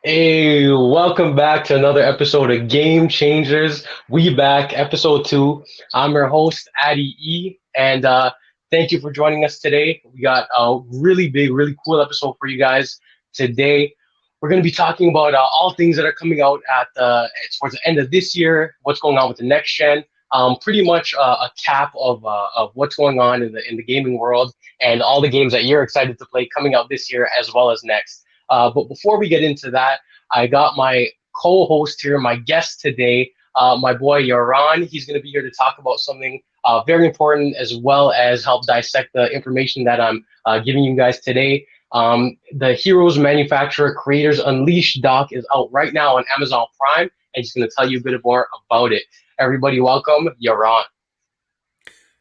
Hey, welcome back to another episode of Game Changers. We back, episode two. I'm your host, Addy E, and thank you for joining us today. We got a really big, really cool episode for you guys today. We're going to be talking about all things that are coming out at towards the end of this year, what's going on with the next gen, pretty much a cap of what's going on in the gaming world, and all the games that you're excited to play coming out this year as well as next. But before we get into that, I got my co-host here, my guest today, my boy Yaron. He's going to be here to talk about something very important as well as help dissect the information that I'm giving you guys today. The Heroes Manufacturer Creators Unleashed doc is out right now on Amazon Prime, and he's going to tell you a bit more about it. Everybody, welcome Yaron.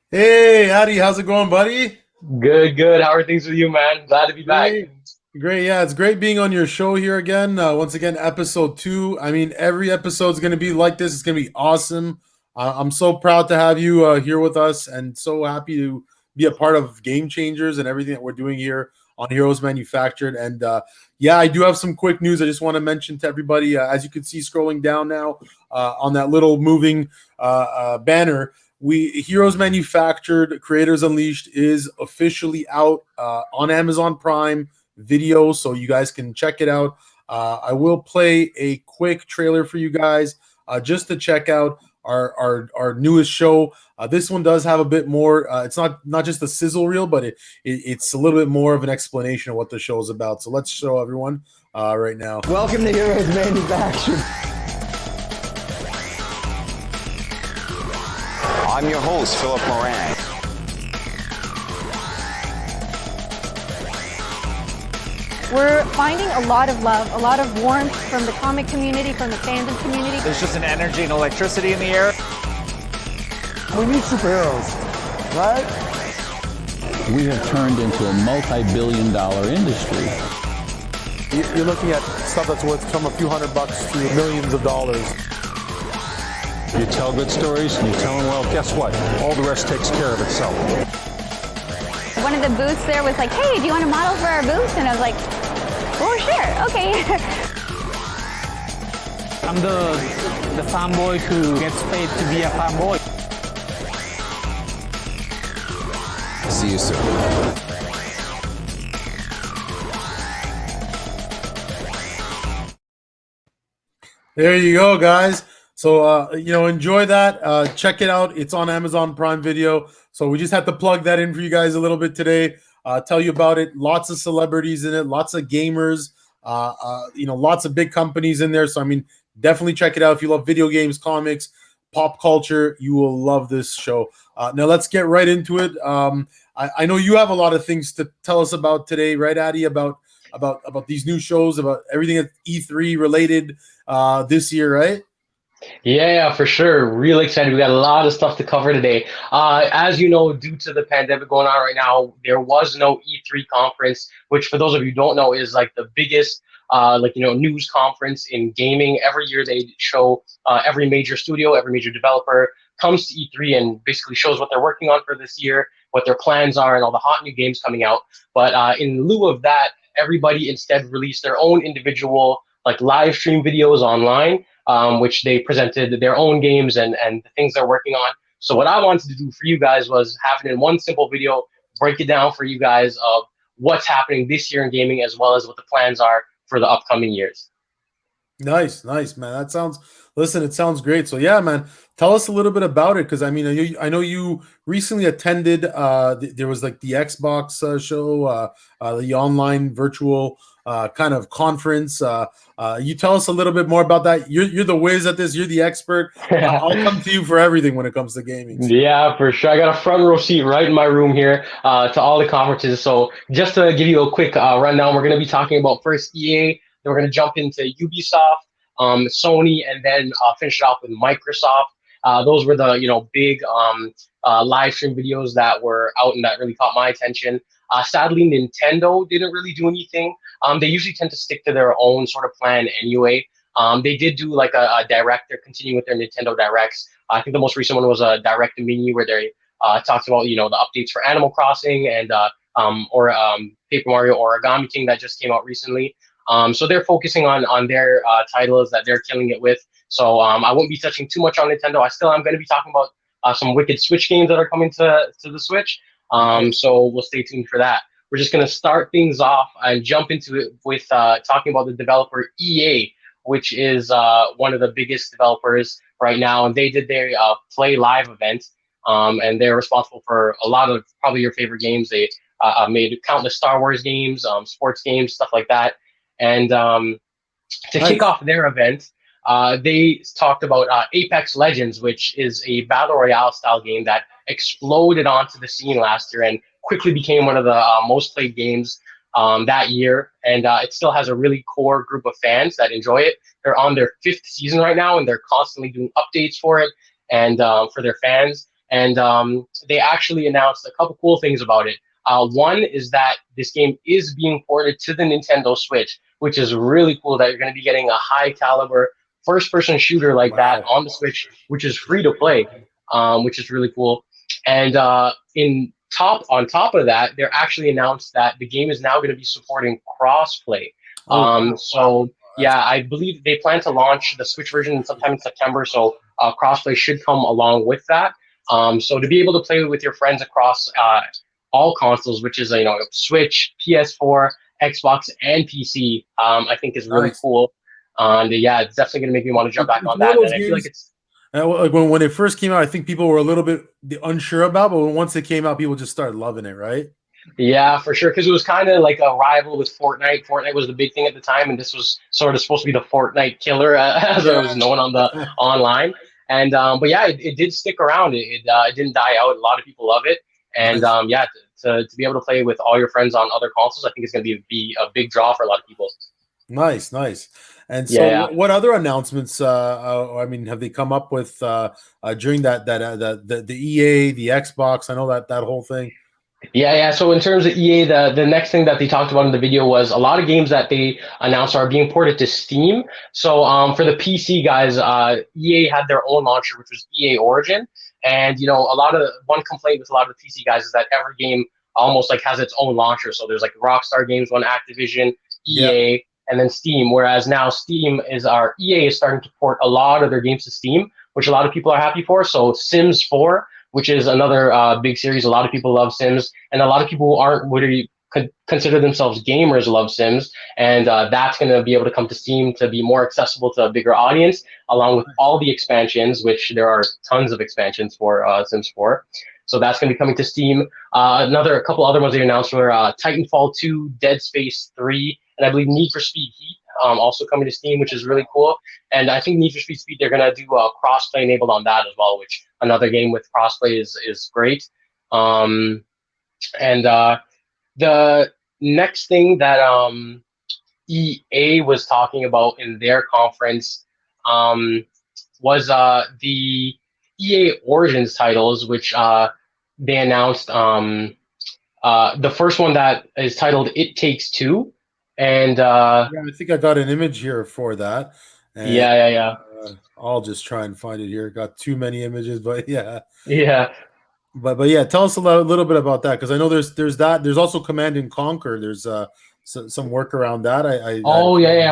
Hey, Addy, how's it going, buddy? Good, good. How are things with you, man? Glad to be back. Great. Yeah, it's great being on your show here again. Once again, episode 2. I mean, every episode's going to be like this. It's going to be awesome. I'm so proud to have you here with us and so happy to be a part of Game Changers and everything that we're doing here on Heroes Manufactured. And yeah, I do have some quick news I just want to mention to everybody. As you can see scrolling down now on that little moving banner, Heroes Manufactured Creators Unleashed is officially out on Amazon Prime Video, so you guys can check it out. I will play a quick trailer for you guys just to check out our newest show. This one does have a bit more. It's not just a sizzle reel, but it's a little bit more of an explanation of what the show is about. So let's show everyone right now. Welcome to Heroes Manufactured. I'm your host, Philip Moran. We're finding a lot of love, a lot of warmth from the comic community, from the fandom community. There's just an energy and electricity in the air. We need superheroes, right? We have turned into a multi-billion-dollar industry. You're looking at stuff that's worth from a few $100 to millions of dollars. You tell good stories and you tell them well, guess what? All the rest takes care of itself. One of the booths there was like, hey, do you want to model for our booth? And I was like, oh, sure, okay. I'm the fanboy who gets paid to be a fanboy. See you soon. There you go, guys. So, enjoy that. Check it out. It's on Amazon Prime Video. So we just had to plug that in for you guys a little bit today. Tell you about it. Lots of celebrities in it. Lots of gamers. Lots of big companies in there. So, I mean, definitely check it out. If you love video games, comics, pop culture, you will love this show. Now, let's get right into it. I know you have a lot of things to tell us about today, right, Addy? About these new shows, about everything that's E3 related this year, right? Yeah, for sure. Really excited. We got a lot of stuff to cover today. As you know, due to the pandemic going on right now, there was no E3 conference, which for those of you who don't know is like the biggest news conference in gaming. Every year they show every major studio, every major developer comes to E3 and basically shows what they're working on for this year, what their plans are, and all the hot new games coming out. But in lieu of that, everybody instead released their own individual like live stream videos online, which they presented their own games and the things they're working on. So what I wanted to do for you guys was have it in one simple video, break it down for you guys of what's happening this year in gaming as well as what the plans are for the upcoming years. Nice, man. It sounds great. So yeah, man, tell us a little bit about it. Cause I mean, I know you recently attended, there was like the Xbox show, the online virtual kind of conference. You tell us a little bit more about that. You're the whiz at this. You're the expert. I'll come to you for everything when it comes to gaming. Yeah, for sure. I got a front row seat right in my room here to all the conferences. So just to give you a quick rundown, we're going to be talking about first EA. Then we're going to jump into Ubisoft, Sony, and then finish it off with Microsoft. Those were the big live stream videos that were out and that really caught my attention. Sadly, Nintendo didn't really do anything. They usually tend to stick to their own sort of plan anyway. They did do like a direct. They're continuing with their Nintendo Directs. I think the most recent one was a direct mini where they talked about the updates for Animal Crossing and Paper Mario Origami King that just came out recently. So they're focusing on their titles that they're killing it with. So I won't be touching too much on Nintendo. I still am going to be talking about some wicked Switch games that are coming to the Switch. Nice. So we'll stay tuned for that. We're just going to start things off and jump into it with talking about the developer EA, which is one of the biggest developers right now, and they did their Play Live event, and they're responsible for a lot of probably your favorite games. They made countless Star Wars games, sports games, stuff like that, and to Nice. kick off their event, they talked about Apex Legends, which is a battle royale style game that exploded onto the scene last year and quickly became one of the most played games that year. And it still has a really core group of fans that enjoy it. They're on their 5th season right now, and they're constantly doing updates for it and for their fans. And they actually announced a couple cool things about it. One is that this game is being ported to the Nintendo Switch, which is really cool that you're going to be getting a high caliber first-person shooter like that on the Switch, which is free to play, which is really cool. And on top of that, they're actually announced that the game is now going to be supporting crossplay. Yeah, I believe they plan to launch the Switch version sometime in September, so crossplay should come along with that. So to be able to play with your friends across all consoles, which is Switch, PS4, Xbox, and PC, I think is really cool. And yeah, it's definitely going to make me want to jump back on that. And I feel like it's like when it first came out, I think people were a little bit unsure about, but once it came out, people just started loving it, right? Yeah, for sure, because it was kind of like a rival with Fortnite. Fortnite was the big thing at the time, and this was sort of supposed to be the Fortnite killer, as it was known on the online. And but yeah, it did stick around. It didn't die out. A lot of people love it, and yeah, to be able to play with all your friends on other consoles, I think it's going to be a big draw for a lot of people. Nice. And so, what other announcements? I mean, have they come up with during the EA, the Xbox? I know that whole thing. Yeah. So in terms of EA, the next thing that they talked about in the video was a lot of games that they announced are being ported to Steam. So for the PC guys, EA had their own launcher, which was EA Origin. And one complaint with a lot of the PC guys is that every game almost like has its own launcher. So there's like Rockstar Games, one Activision, EA, and then Steam. Whereas now EA is starting to port a lot of their games to Steam, which a lot of people are happy for. So Sims 4, which is another big series. A lot of people love Sims, and a lot of people who aren't really consider themselves gamers love Sims, and that's going to be able to come to Steam to be more accessible to a bigger audience, along with all the expansions, which there are tons of expansions for Sims 4. So that's going to be coming to Steam. A couple other ones they announced were Titanfall 2, Dead Space 3, and I believe Need for Speed Heat also coming to Steam, which is really cool. And I think Need for Speed they're going to do crossplay enabled on that as well, which another game with crossplay is great. And the next thing that EA was talking about in their conference was the EA Origins titles, which they announced. The first one that is titled It Takes Two. And I think I got an image here for that. And, yeah. I'll just try and find it here. Got too many images, but yeah. But yeah, tell us a little bit about that, because I know there's that. There's also Command and Conquer. There's some work around that.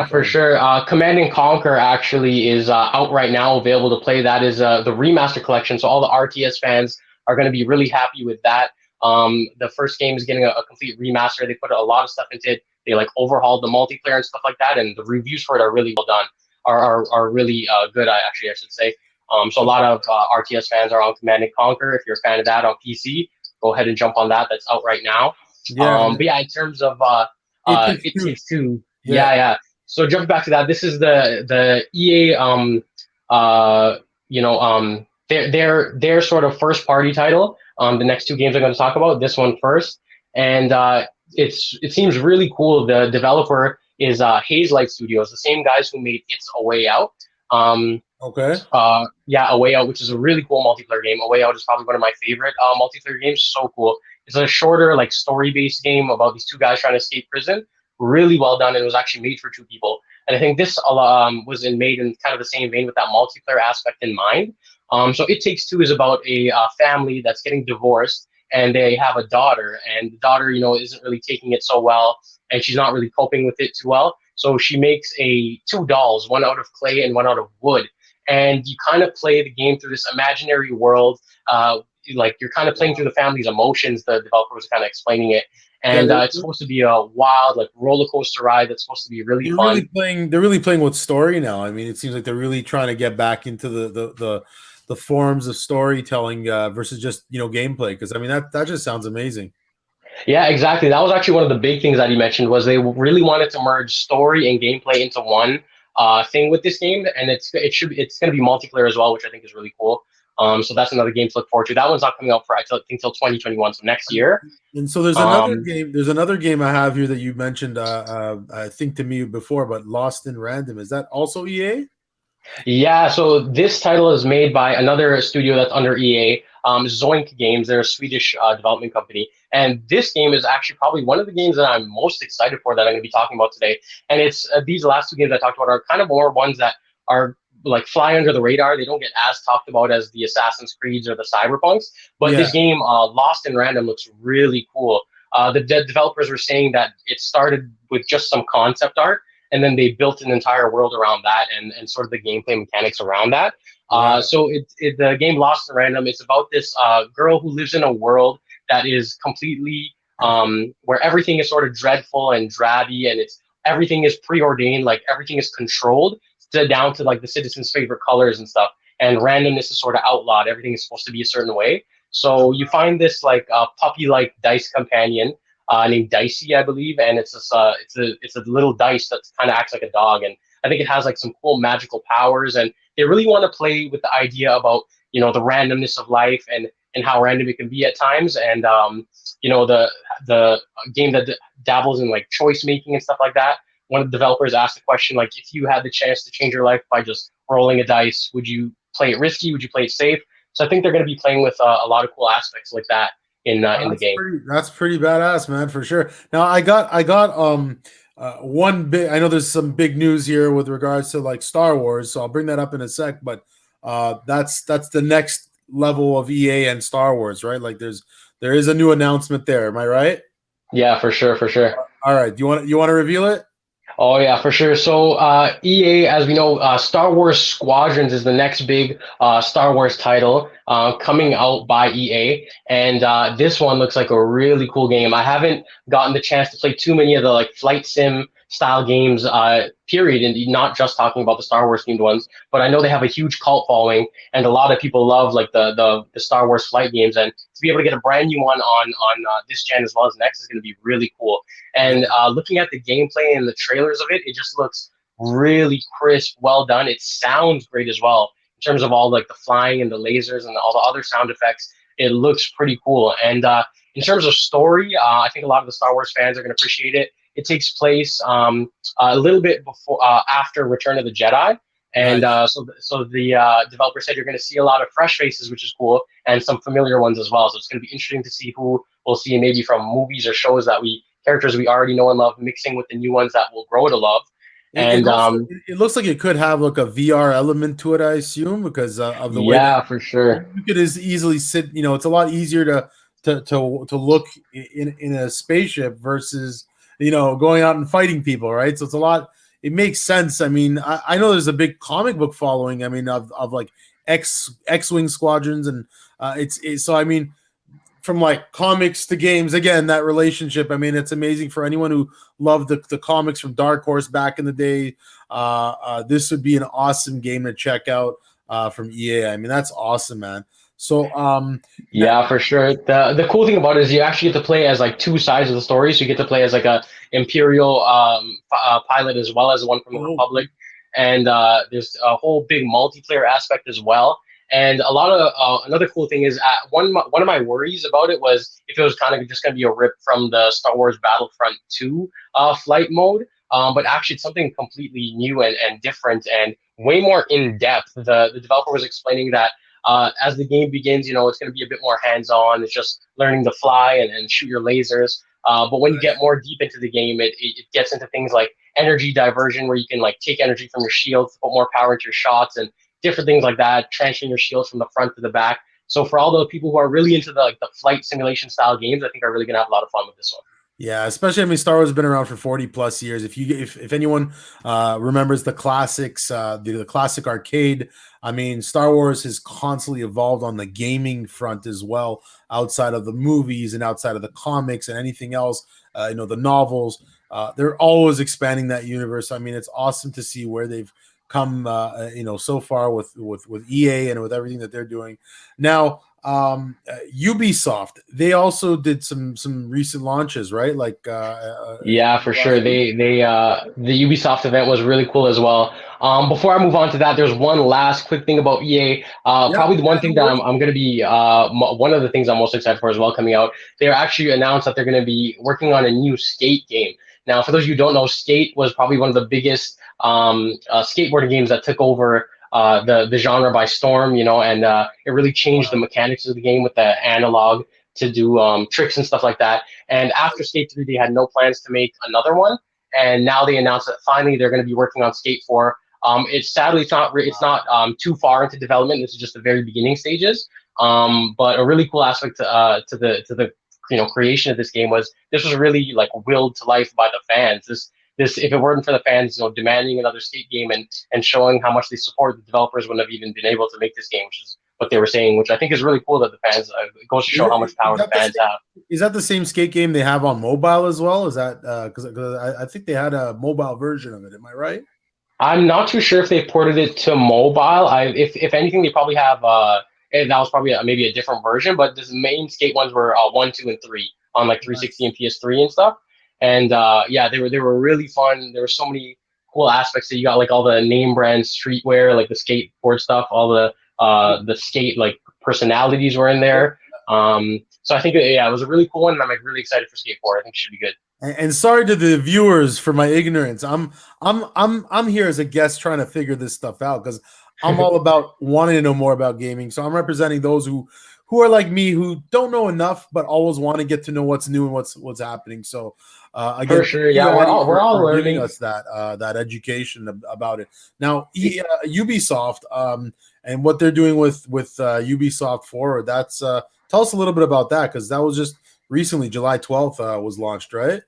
For sure. Command and Conquer actually is out right now, available to play. That is the remaster collection. So all the RTS fans are going to be really happy with that. The first game is getting a complete remaster. They put a lot of stuff into it. They overhauled the multiplayer and stuff like that, and the reviews for it are really well done. Are really good. I should say. So a lot of RTS fans are on Command and Conquer. If you're a fan of that on PC, go ahead and jump on that. That's out right now. But yeah, in terms of It Takes Two. Yeah. So jumping back to that, this is the EA their sort of first party title. The next two games I'm going to talk about. This one first, and it seems really cool. The developer is Hazelight Studios, the same guys who made It's a Way Out. A Way Out, which is a really cool multiplayer game. A Way Out is probably one of my favorite multiplayer games. So cool. It's a shorter, story-based game about these two guys trying to escape prison. Really well done, and it was actually made for two people. And I think this was made in kind of the same vein with that multiplayer aspect in mind. So It Takes Two is about a family that's getting divorced, and they have a daughter, and the daughter, isn't really taking it so well, and she's not really coping with it too well. So she makes two dolls, one out of clay and one out of wood, and you kind of play the game through this imaginary world. Like you're kind of playing through the family's emotions. The developer was kind of explaining it, Yeah, and it's supposed to be a wild, like roller coaster ride that's supposed to be really they're fun. really playing. They're really playing with story now. I mean, it seems like they're really trying to get back into the forms of storytelling versus just gameplay. Because I mean, that just sounds amazing. Yeah, exactly. That was actually one of the big things that he mentioned was they really wanted to merge story and gameplay into one thing with this game, and it's going to be multiplayer as well, which I think is really cool. So that's another game to look forward to. That one's not coming out for I think till 2021, so next year. And so there's another Um, game. There's another game I have here that you mentioned. I think to me before, but Lost in Random. Is that also EA? Yeah, so this title is made by another studio that's under EA, Zoink Games. They're a Swedish development company. And this game is actually probably one of the games that I'm most excited for that I'm going to be talking about today. And it's these last two games I talked about are kind of more ones that are like fly under the radar. They don't get as talked about as the Assassin's Creeds or the Cyberpunks. But Yeah. this game, Lost in Random, looks really cool. The developers were saying that it started with just some concept art, and then they built an entire world around that and sort of the gameplay mechanics around that. Right. So the game Lost in Random, it's about this girl who lives in a world that is completely where everything is sort of dreadful and drabby, and everything is preordained, like everything is controlled down to like the citizens' favorite colors and stuff. And randomness is sort of outlawed. Everything is supposed to be a certain way. So you find this like puppy-like dice companion named Dicey, I believe, and it's a little dice that kind of acts like a dog, and I think it has like some cool magical powers, and they really want to play with the idea about the randomness of life and how random it can be at times, and the game that dabbles in like choice making and stuff like that. One of the developers asked the question like, if you had the chance to change your life by just rolling a dice, would you play it risky? Would you play it safe? So I think they're going to be playing with a lot of cool aspects like that in the game. That's pretty badass, man, for sure. Now I got one big. I know there's some big news here with regards to like Star Wars, so I'll bring that up in a sec. But that's the next level of EA and Star Wars, right? Like there is a new announcement there. Am I right? Yeah, for sure, for sure. All right. You want to reveal it? Oh yeah, for sure. So EA, as we know, Star Wars Squadrons is the next big Star Wars title coming out by EA, and this one looks like a really cool game. I haven't gotten the chance to play too many of the like flight sim style games, period, and not just talking about the Star Wars themed ones, but I know they have a huge cult following, and a lot of people love like the Star Wars flight games, and to be able to get a brand new one on this gen as well as next is going to be really cool. And looking at the gameplay and the trailers of it, it just looks really crisp, well done. It sounds great as well in terms of all like the flying and the lasers and all the other sound effects. It looks pretty cool. And in terms of story, I think a lot of the Star Wars fans are going to appreciate it. It takes place a little bit before, after Return of the Jedi. And so the developer said you're going to see a lot of fresh faces, which is cool, and some familiar ones as well. So it's going to be interesting to see who we'll see maybe from movies or shows characters we already know and love, mixing with the new ones that we'll grow to love. And it looks like it could have like a VR element to it, I assume, because of the way. Yeah, for sure. You could as easily sit. It's a lot easier to look in a spaceship versus going out and fighting people, right? So it's a lot. It makes sense. I mean, I know there's a big comic book following. I mean, of like X-wing squadrons, and it's so I mean, from like comics to games, again, that relationship. I mean, it's amazing for anyone who loved the comics from Dark Horse back in the day. This would be an awesome game to check out from EA. I mean, that's awesome, man. So yeah, for sure. The cool thing about it is you actually get to play as like two sides of the story. So you get to play as like a Imperial pilot as well as one from the Republic, and there's a whole big multiplayer aspect as well. And a lot of another cool thing is one of my worries about it was if it was kind of just going to be a rip from the Star Wars Battlefront 2 flight mode, but actually it's something completely new and different and way more in depth. The developer was explaining that as the game begins, it's going to be a bit more hands-on. It's just learning to fly and shoot your lasers. But when you get more deep into the game, it gets into things like energy diversion, where you can like take energy from your shields to put more power into your shots and different things like that, transferring your shields from the front to the back. So for all those people who are really into the flight simulation style games, I think are really going to have a lot of fun with this one. Yeah, especially I mean, Star Wars has been around for 40 plus years. If anyone remembers the classics, the classic arcade, I mean, Star Wars has constantly evolved on the gaming front as well, outside of the movies and outside of the comics and anything else. The novels. They're always expanding that universe. I mean, it's awesome to see where they've come. So far with EA and with everything that they're doing now. Ubisoft, they also did some recent launches, right? Like Yeah, for sure. The Ubisoft event was really cool as well. Before I move on to that, there's one last quick thing about EA. Probably the one thing that I'm going to be one of the things I'm most excited for as well coming out. They actually announced that they're going to be working on a new skate game. Now, for those of you who don't know, Skate was probably one of the biggest skateboarding games that took over the genre by storm, and it really changed the mechanics of the game with the analog to do tricks and stuff like that. And after Skate 3, they had no plans to make another one, and now they announced that finally they're going to be working on Skate 4. It's not too far into development. This is just the very beginning stages. But a really cool aspect to the creation of this game was this was really like willed to life by the fans. This if it weren't for the fans, demanding another skate game and showing how much they support, the developers wouldn't have even been able to make this game, which is what they were saying, which I think is really cool that the fans it goes to show how much power the fans have. Is that the same skate game they have on mobile as well? Is that because I think they had a mobile version of it? Am I right? I'm not too sure if they ported it to mobile. If anything, they probably have. That was probably maybe a different version, but the main skate ones were 1, 2, and 3 on like 360 and PS3 and stuff. And yeah, they were really fun. There were so many cool aspects that you got, like all the name brand streetwear, like the skateboard stuff, all the skate like personalities were in there. So I think it was a really cool one, and I'm like really excited for Skate 4. I think it should be good. And sorry to the viewers for my ignorance. I'm here as a guest trying to figure this stuff out because I'm all about wanting to know more about gaming. So I'm representing those who are like me, who don't know enough, but always want to get to know what's new and what's happening. So again, for sure, yeah, we're all learning us that education about it. Now, Ubisoft and what they're doing with Ubisoft Forward. That's tell us a little bit about that, because that was just recently, July 12th was launched, right?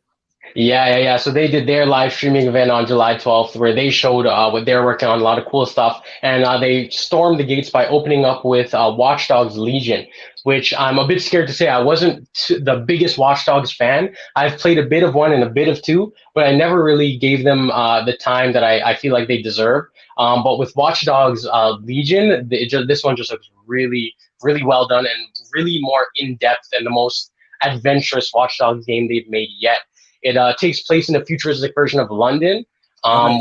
Yeah. So they did their live streaming event on July 12th, where they showed what they're working on, a lot of cool stuff, and they stormed the gates by opening up with Watch Dogs Legion, which I'm a bit scared to say. I wasn't the biggest Watch Dogs fan. I've played a bit of 1 and a bit of 2, but I never really gave them the time that I feel like they deserve. But with Watch Dogs Legion, this one just looks really, really well done and really more in depth and the most adventurous Watch Dogs game they've made yet. It takes place in a futuristic version of London,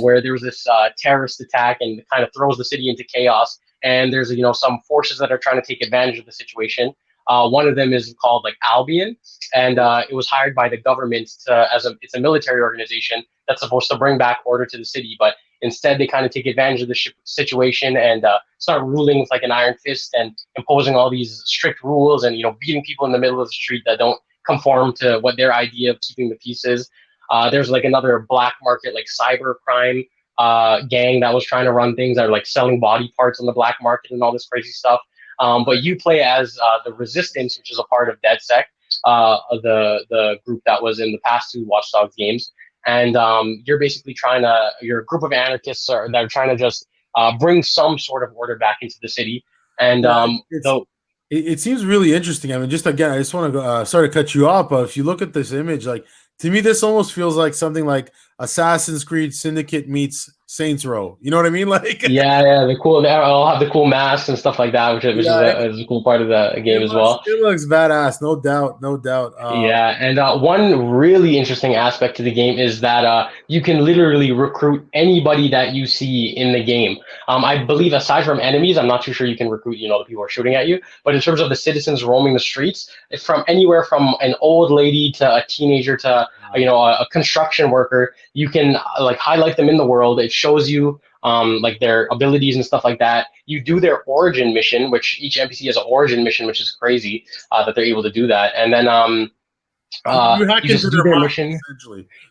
where there was this terrorist attack and it kind of throws the city into chaos. And there's some forces that are trying to take advantage of the situation. One of them is called like Albion, and it was hired by the government it's a military organization that's supposed to bring back order to the city. But instead, they kind of take advantage of the situation and start ruling with like an iron fist and imposing all these strict rules and beating people in the middle of the street that don't conform to what their idea of keeping the peace is. There's like another black market, like cyber crime gang that was trying to run things that are like selling body parts on the black market and all this crazy stuff. But you play as the Resistance, which is a part of DedSec, the group that was in the past 2 Watch Dogs games. And you're basically you're a group of anarchists that are trying to just bring some sort of order back into the city. And it seems really interesting. I mean, just again, I just want to sorry to cut you off, but if you look at this image, like to me, this almost feels like something like Assassin's Creed Syndicate meets Saints Row. You know what I mean? Like yeah, I'll have the cool masks and stuff like that, which is a cool part of the game as well. It looks badass, no doubt. Yeah, and one really interesting aspect to the game is that you can literally recruit anybody that you see in the game. I believe aside from enemies, I'm not too sure you can recruit, the people who are shooting at you. But in terms of the citizens roaming the streets, it's from anywhere from an old lady to a teenager to a construction worker. You can like highlight them in the world. It shows you like their abilities and stuff like that. You do their origin mission, which each NPC has an origin mission, which is crazy that they're able to do that. And then you just do their mission.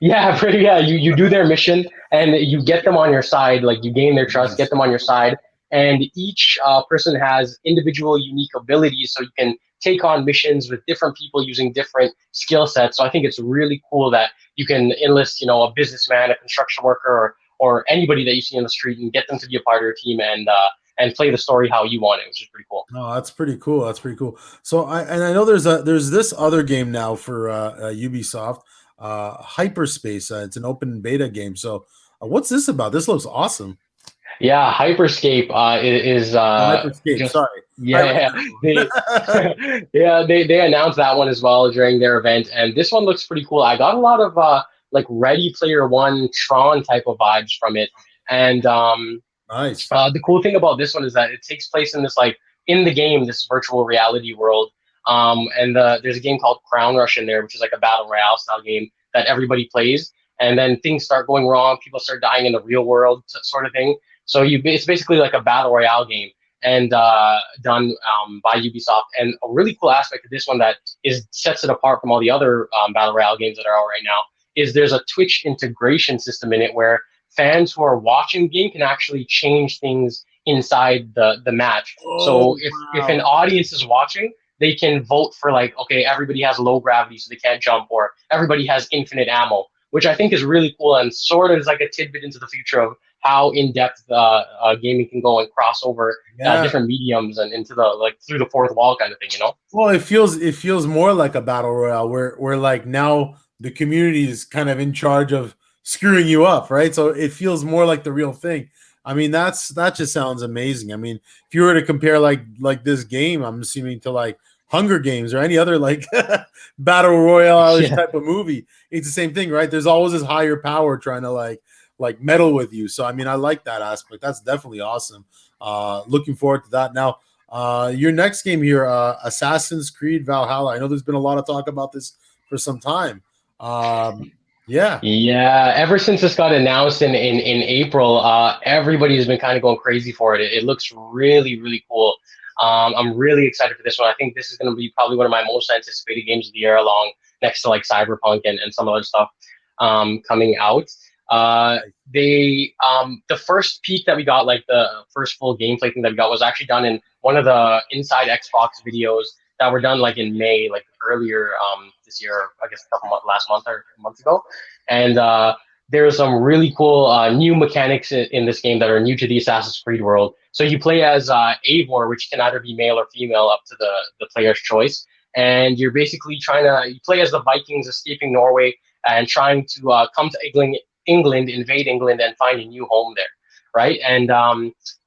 Yeah, you do their mission and you get them on your side. Like you gain their trust, get them on your side. And each person has individual unique abilities, so you can take on missions with different people using different skill sets. So I think it's really cool that you can enlist, a businessman, a construction worker, or anybody that you see on the street and get them to be a part of your team and play the story how you want it, which is pretty cool. Oh, that's pretty cool. That's pretty cool. So I know there's this other game now for Ubisoft, Hyperspace. It's an open beta game. So what's this about? This looks awesome. Yeah, Hyperscape is Hyperscape. just Sorry. yeah, they announced that one as well during their event, and this one looks pretty cool. I got a lot of like Ready Player One Tron type of vibes from it, and nice. The cool thing about this one is that it takes place in this in the game, this virtual reality world. And there's a game called Crown Rush in there, which is like a battle royale style game that everybody plays. And then things start going wrong. People start dying in the real world, sort of thing. So it's basically like a battle royale game, and done by Ubisoft. And a really cool aspect of this one that sets it apart from all the other battle royale games that are out right now is there's a Twitch integration system in it where fans who are watching the game can actually change things inside the match. So if an audience is watching, they can vote for okay, everybody has low gravity so they can't jump, or everybody has infinite ammo, which I think is really cool and sort of is like a tidbit into the future of how in-depth gaming can go and cross over different mediums and into the through the fourth wall kind of thing, Well, it feels more like a battle royale where like now the community is kind of in charge of screwing you up, right? So it feels more like the real thing. I mean, that just sounds amazing. I mean, if you were to compare like this game, I'm assuming to like Hunger Games or any other battle royale type of movie, it's the same thing, right? There's always this higher power trying to like meddle with you. So I mean, I like that aspect. That's definitely awesome. Looking forward to that. Now, your next game here, Assassin's Creed Valhalla. I know there's been a lot of talk about this for some time. Yeah. Ever since this got announced in April, everybody's been kind of going crazy for it. It looks really, really cool. I'm really excited for this one. I think this is going to be probably one of my most anticipated games of the year, along next to Cyberpunk and some other stuff coming out. The first peek that we got, the first full gameplay thing that we got, was actually done in one of the Inside Xbox videos that were done in May, earlier this year, I guess last month or a month ago. And there's some really cool new mechanics in this game that are new to the Assassin's Creed world. So you play as Eivor, which can either be male or female up to the player's choice. And you're basically you play as the Vikings escaping Norway and trying to come to England, invade England, and find a new home there, right? And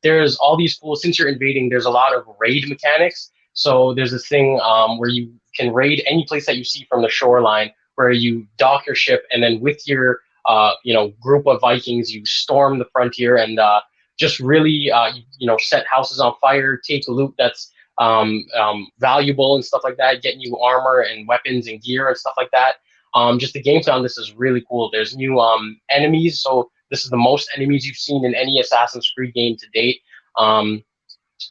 there's all these cool, since you're invading, there's a lot of raid mechanics. So there's this thing where you can raid any place that you see from the shoreline, where you dock your ship, and then with your group of Vikings, you storm the frontier and just really set houses on fire, take loot that's valuable and stuff like that, get new armor and weapons and gear and stuff like that. Just the gameplay on this is really cool. There's new enemies, so this is the most enemies you've seen in any Assassin's Creed game to date,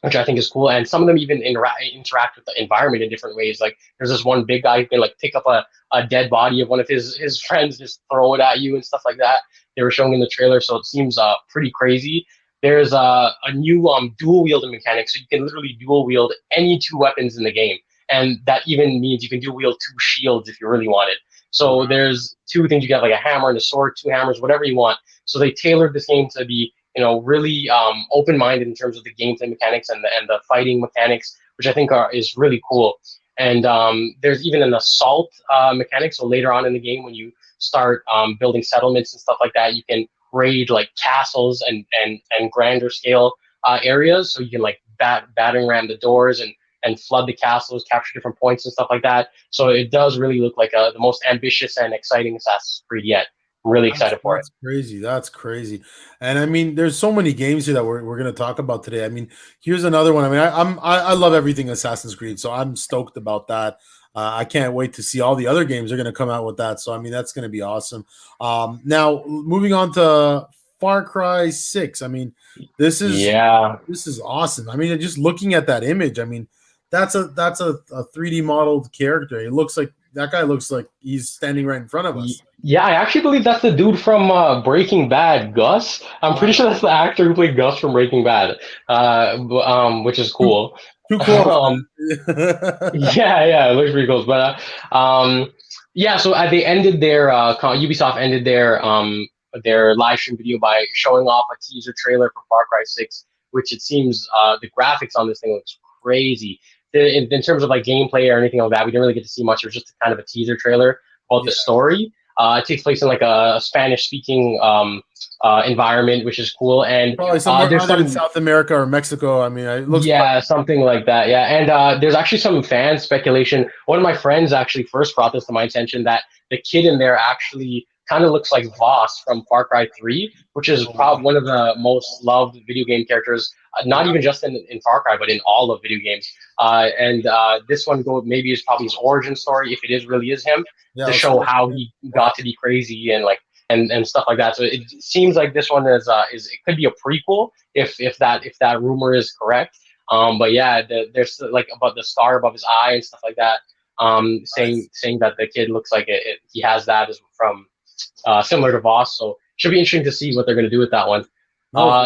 which I think is cool. And some of them even interact with the environment in different ways. There's this one big guy who can pick up a dead body of one of his friends, just throw it at you and stuff like that. They were showing in the trailer, so it seems pretty crazy. There's a new dual wielding mechanic, so you can literally dual wield any two weapons in the game, and that even means you can dual wield two shields if you really wanted. So there's two things. You got a hammer and a sword, two hammers, whatever you want. So they tailored this game to be, really open-minded in terms of the gameplay mechanics and the fighting mechanics, which I think is really cool. And there's even an assault mechanic. So later on in the game, when you start building settlements and stuff like that, you can raid castles and grander scale areas. So you can battering ram the doors and flood the castles, capture different points and stuff like that. So it does really look like the most ambitious and exciting Assassin's Creed yet. I'm really excited for it. That's crazy. That's crazy. And I mean, there's so many games here that we're going to talk about today. I mean, here's another one. I mean, I love everything Assassin's Creed, so I'm stoked about that. I can't wait to see all the other games are going to come out with that. So I mean, that's going to be awesome. Now moving on to Far Cry 6. I mean, this is awesome. I mean, just looking at that image, I mean, that's a 3D modeled character. It looks like that guy looks like he's standing right in front of us. Yeah, I actually believe that's the dude from Breaking Bad, Gus. I'm pretty sure that's the actor who played Gus from Breaking Bad, which is cool. Too close, Um, man. yeah, it looks pretty close. But yeah. So they ended their Ubisoft ended their live stream video by showing off a teaser trailer for Far Cry 6, which it seems the graphics on this thing looks crazy. In terms of like gameplay or anything like that, we didn't really get to see much. It was just kind of a teaser trailer about the Yeah. story. It takes place in like a Spanish-speaking environment, which is cool. And Probably somewhere there's either in some South America or Mexico. I mean, it looks yeah, something like that. Yeah, and there's actually some fan speculation. One of my friends actually first brought this to my attention that the kid in there actually kind of looks like Voss from Far Cry 3, which is probably one of the most loved video game characters, not even just in Far Cry, but in all of video games. And this one maybe is probably his origin story, if it is really is him, yeah, to let's show see. how he got to be crazy and like and stuff like that. So it seems like this one is it could be a prequel if that rumor is correct. But yeah, there's like about the star above his eye and stuff like that. Saying that the kid looks like he has that as from similar to Voss. So should be interesting to see what they're going to do with that one.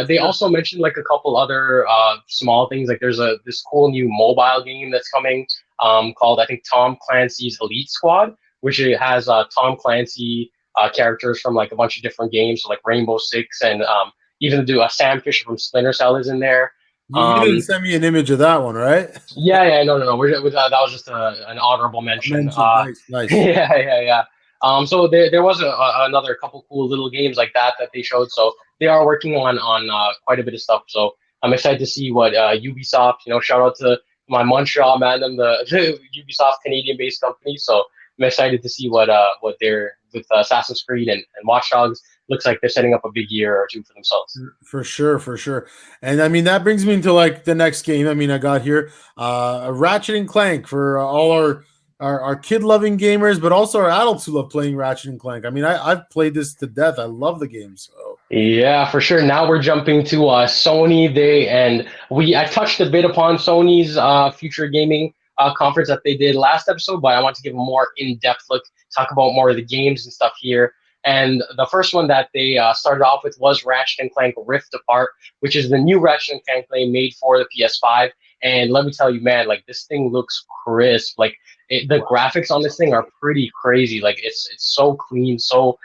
They also mentioned like a couple other small things. Like there's this cool new mobile game that's coming called I think Tom Clancy's Elite Squad, which it has Tom Clancy characters from like a bunch of different games, so like Rainbow Six and even Sam Fisher from Splinter Cell is in there. You didn't send me an image of that one, right? Yeah, no. That was just an honorable mention. Nice. Yeah. So there was another couple cool little games like that they showed. So they are working on quite a bit of stuff. So I'm excited to see what Ubisoft. Shout out to my Montreal man and the Ubisoft Canadian-based company. So I'm excited to see what they're with Assassin's Creed and Watch Dogs. Looks like they're setting up a big year or two for themselves. For sure. And I mean, that brings me into like the next game. I mean, I got here Ratchet and Clank for all our kid-loving gamers, but also our adults who love playing Ratchet and Clank. I mean, I've played this to death. I love the game. So yeah, for sure. Now we're jumping to Sony. I touched a bit upon Sony's future gaming conference that they did last episode, but I want to give a more in-depth look, talk about more of the games and stuff here. And the first one that they started off with was Ratchet and Clank Rift Apart, which is the new Ratchet and Clank game made for the PS5. And let me tell you, man, like this thing looks crisp. Like the graphics on this thing are pretty crazy. Like it's so clean, so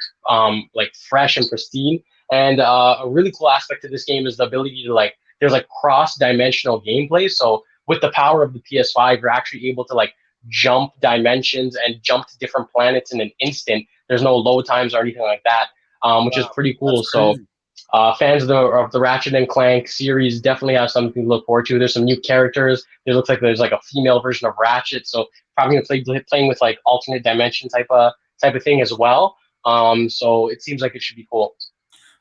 like fresh and pristine. And a really cool aspect of this game is the ability to there's like cross-dimensional gameplay. So with the power of the PS5, you're actually able to like jump dimensions and jump to different planets in an instant. There's no load times or anything like that, which is pretty cool. So fans of the Ratchet and Clank series definitely have something to look forward to. There's some new characters. It looks like there's like a female version of Ratchet, so probably gonna playing with like alternate dimension type of thing as well. So it seems like it should be cool.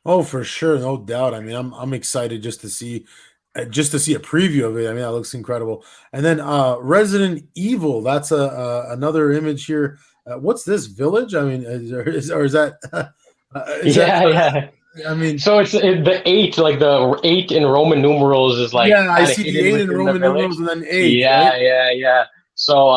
Oh, for sure, no doubt. I mean, I'm excited just to see a preview of it. I mean, that looks incredible. And then Resident Evil. That's another image here. What's this village? I mean, is that? Yeah. I mean, so it's the 8, like the 8 in Roman numerals is like I see the 8 in Roman numerals and then 8. Yeah, right? yeah. So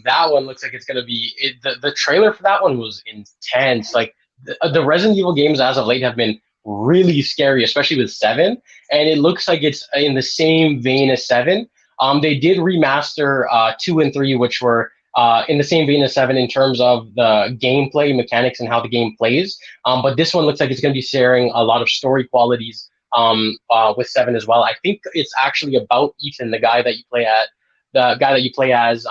that one looks like it's gonna be the trailer for that one was intense. Like the Resident Evil games as of late have been really scary, especially with 7, and it looks like it's in the same vein as 7. They did remaster 2 and 3, which were in the same vein as 7 in terms of the gameplay mechanics and how the game plays. But this one looks like it's going to be sharing a lot of story qualities with 7 as well. I think it's actually about Ethan, the guy that you play as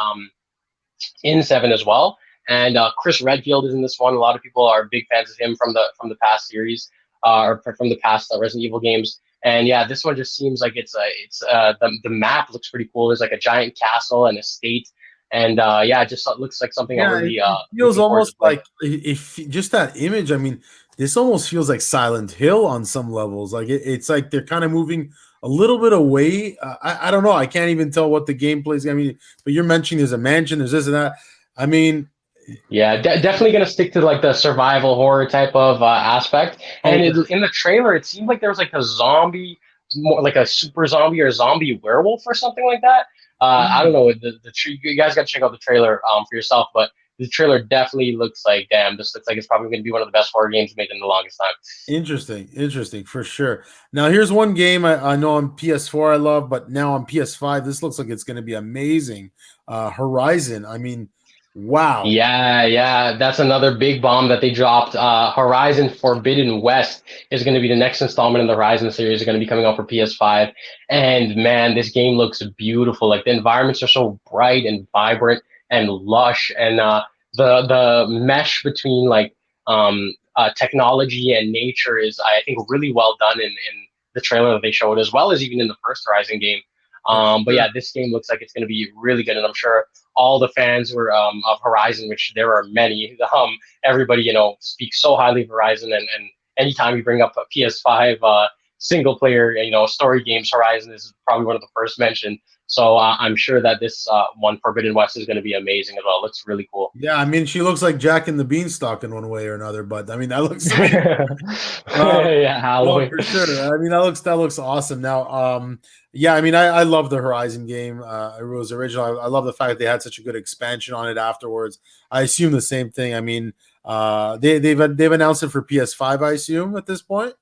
in 7 as well. And Chris Redfield is in this one. A lot of people are big fans of him from the past series or from the past Resident Evil games. And yeah, this one just seems like the map looks pretty cool. There's like a giant castle and estate. And it just looks like something I really it feels almost like if just that image. I mean, this almost feels like Silent Hill on some levels. Like it's like they're kind of moving a little bit away. I don't know. I can't even tell what the gameplay is. I mean, but you're mentioning there's a mansion, there's this and that. I mean, yeah, definitely gonna stick to like the survival horror type of aspect. And in the trailer, it seemed like there was like a zombie, more like a super zombie or zombie werewolf or something like that. I don't know. You guys got to check out the trailer for yourself, but the trailer definitely looks like, damn, this looks like it's probably going to be one of the best horror games made in the longest time. Interesting for sure. Now here's one game I know on PS4 I love, but now on PS5 this looks like it's going to be amazing. Horizon. I mean, wow. Yeah, that's another big bomb that they dropped. Horizon Forbidden West is going to be the next installment in the Horizon series. Is going to be coming out for PS5, and man, this game looks beautiful. Like the environments are so bright and vibrant and lush, and the mesh between like technology and nature is, I think, really well done in the trailer that they showed, as well as even in the first Horizon game. But yeah, this game looks like it's going to be really good, and I'm sure all the fans who are of Horizon, which there are many, everybody speaks so highly of Horizon, and anytime you bring up a PS5 single player story games, Horizon is probably one of the first mentioned. So I'm sure that this one Forbidden West is going to be amazing as well. It looks really cool. Yeah, I mean, she looks like Jack and the Beanstalk in one way or another, but I mean, that looks yeah, Halloween. for sure. I mean, that looks awesome. Now, yeah, I mean, I love the Horizon game. It was original. I love the fact that they had such a good expansion on it afterwards. I assume the same thing. I mean, they've announced it for PS5, I assume, at this point.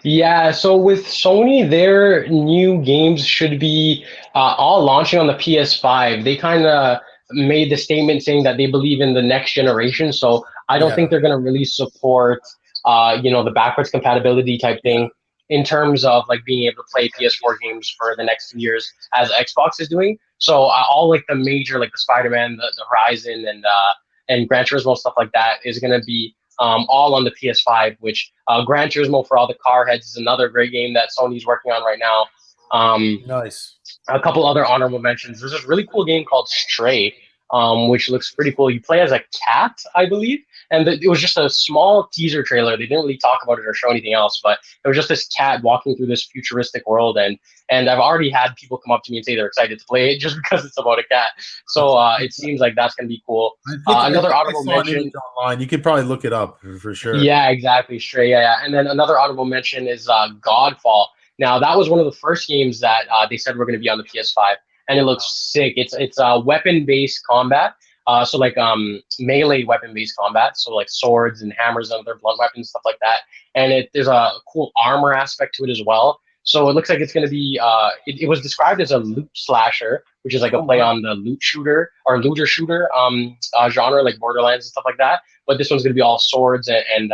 Yeah, so with Sony, their new games should be all launching on the PS5. They kind of made the statement saying that they believe in the next generation. So I don't think they're going to really support, the backwards compatibility type thing in terms of like being able to play PS4 games for the next 2 years as Xbox is doing. So all like the major, like the Spider-Man, the Horizon, and Gran Turismo stuff like that is going to be all on the PS5, which Gran Turismo for all the car heads is another great game that Sony's working on right now. Nice. A couple other honorable mentions. There's this really cool game called Stray, which looks pretty cool. You play as a cat, I believe, and it was just a small teaser trailer. They didn't really talk about it or show anything else, but it was just this cat walking through this futuristic world, and I've already had people come up to me and say they're excited to play it just because it's about a cat. So it seems like that's going to be cool. Another honorable mention online. You could probably look it up for sure. Yeah, exactly. Stray, yeah. And then another honorable mention is Godfall. Now that was one of the first games that they said were going to be on the PS5, and it looks sick. It's weapon-based combat. So like melee weapon-based combat, so like swords and hammers and other blunt weapons, stuff like that. And there's a cool armor aspect to it as well. So it looks like it's going to be. It was described as a loot slasher, which is like a play on the loot shooter or looter shooter genre, like Borderlands and stuff like that. But this one's going to be all swords and